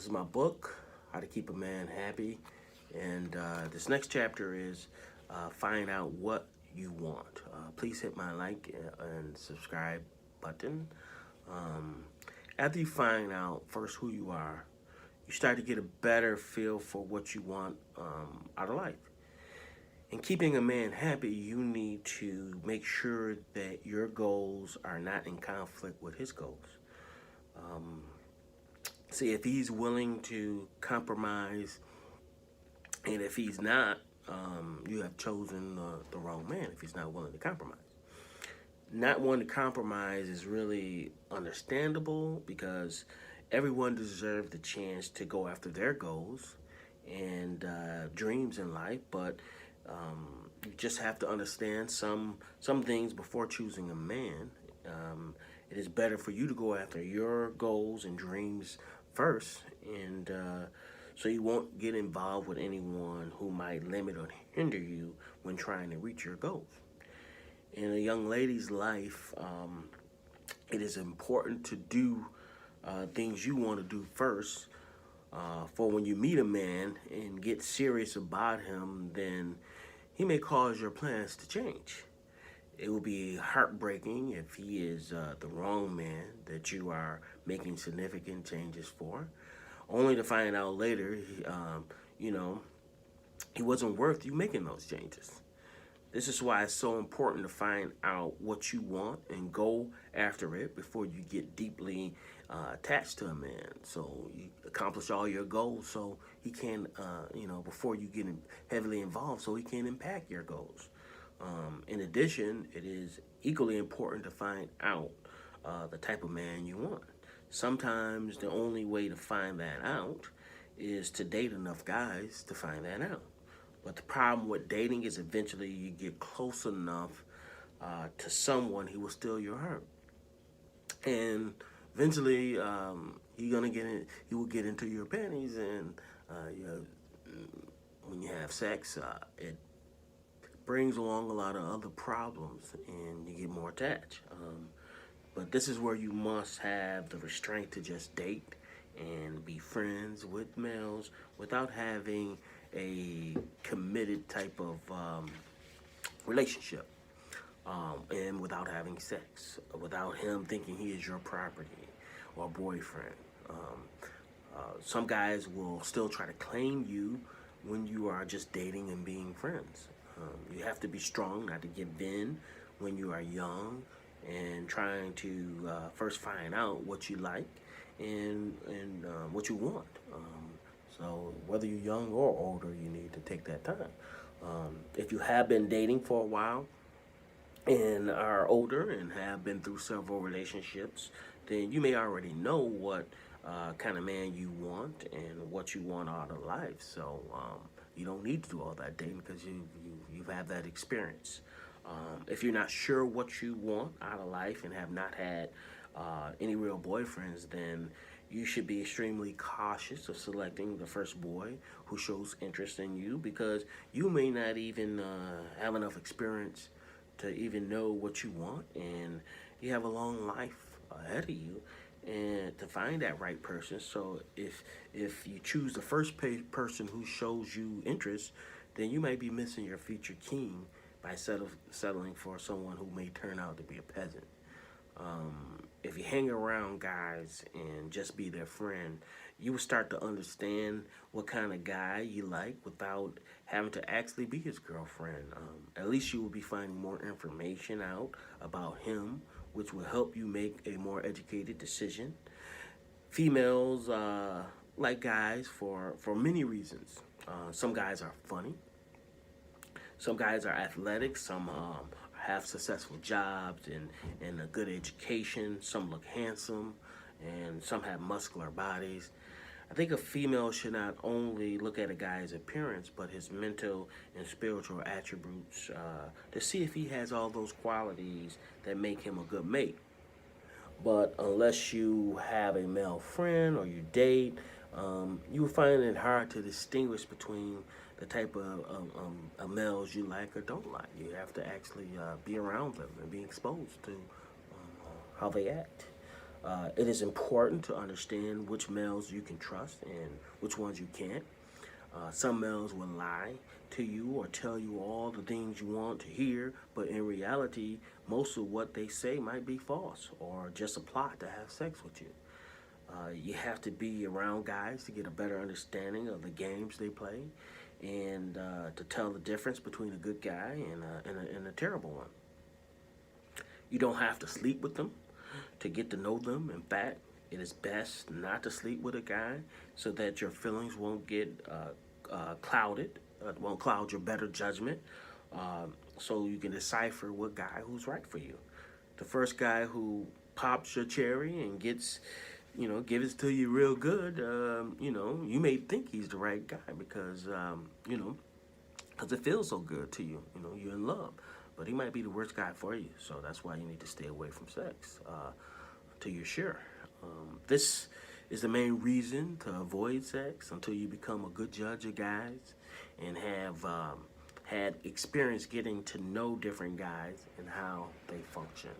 This is my book, How to Keep a Man Happy. And this next chapter is find out what you want. Please hit my like and subscribe button. Um, After you find out first who you are, you start to get a better feel for what you want out of life. In keeping a man happy, you need to make sure that your goals are not in conflict with his goals. Um, See, if he's willing to compromise, and if he's not, you have chosen the wrong man if he's not willing to compromise. Not wanting to compromise is really understandable because everyone deserves the chance to go after their goals and dreams in life, but you just have to understand some things before choosing a man. It is better for you to go after your goals and dreams first, and so you won't get involved with anyone who might limit or hinder you when trying to reach your goals. In a young lady's life, it is important to do things you want to do first. For when you meet a man and get serious about him, then he may cause your plans to change. It will be heartbreaking if he is the wrong man that you are making significant changes for, only to find out later, you know, he wasn't worth you making those changes. This is why it's so important to find out what you want and go after it before you get deeply attached to a man. So you accomplish all your goals so he can, before you get heavily involved, so he can impact your goals. In addition, it is equally important to find out the type of man you want. Sometimes the only way to find that out is to date enough guys to find that out. But the problem with dating is eventually you get close enough to someone who will steal your heart, and eventually he will get into your panties, and when you have sex, it brings along a lot of other problems, and you get more attached. But this is where you must have the restraint to just date and be friends with males without having a committed type of relationship, and without having sex, without him thinking he is your property or boyfriend. Some guys will still try to claim you when you are just dating and being friends. You have to be strong not to give in when you are young and trying to first find out what you like and what you want. So whether you're young or older, you need to take that time. If you have been dating for a while and are older and have been through several relationships, then you may already know what kind of man you want and what you want out of life. So you don't need to do all that dating because you've had that experience. If you're not sure what you want out of life and have not had any real boyfriends, then you should be extremely cautious of selecting the first boy who shows interest in you, because you may not even have enough experience to even know what you want, and you have a long life ahead of you and to find that right person. So if you choose the first person who shows you interest, then you might be missing your future king by settling for someone who may turn out to be a peasant. If you hang around guys and just be their friend, you will start to understand what kind of guy you like without having to actually be his girlfriend. At least you will be finding more information out about him, which will help you make a more educated decision. Females like guys for many reasons. Some guys are funny. Some guys are athletic. Some have successful jobs and a good education. Some look handsome, and some have muscular bodies. I think a female should not only look at a guy's appearance, but his mental and spiritual attributes to see if he has all those qualities that make him a good mate. But unless you have a male friend or you date, you will find it hard to distinguish between the type of males you like or don't like. You have to actually be around them and be exposed to how they act. It is important to understand which males you can trust and which ones you can't. Some males will lie to you or tell you all the things you want to hear, but in reality, most of what they say might be false or just a plot to have sex with you. You have to be around guys to get a better understanding of the games they play and to tell the difference between a good guy and a terrible one. You don't have to sleep with them to get to know them. In fact, it is best not to sleep with a guy so that your feelings won't get clouded, won't cloud your better judgment, so you can decipher what guy who's right for you. The first guy who pops your cherry and gets, gives it to you real good, you may think he's the right guy because, because it feels so good to you. You're in love. But he might be the worst guy for you. So that's why you need to stay away from sex until you're sure. This is the main reason to avoid sex until you become a good judge of guys and have had experience getting to know different guys and how they function.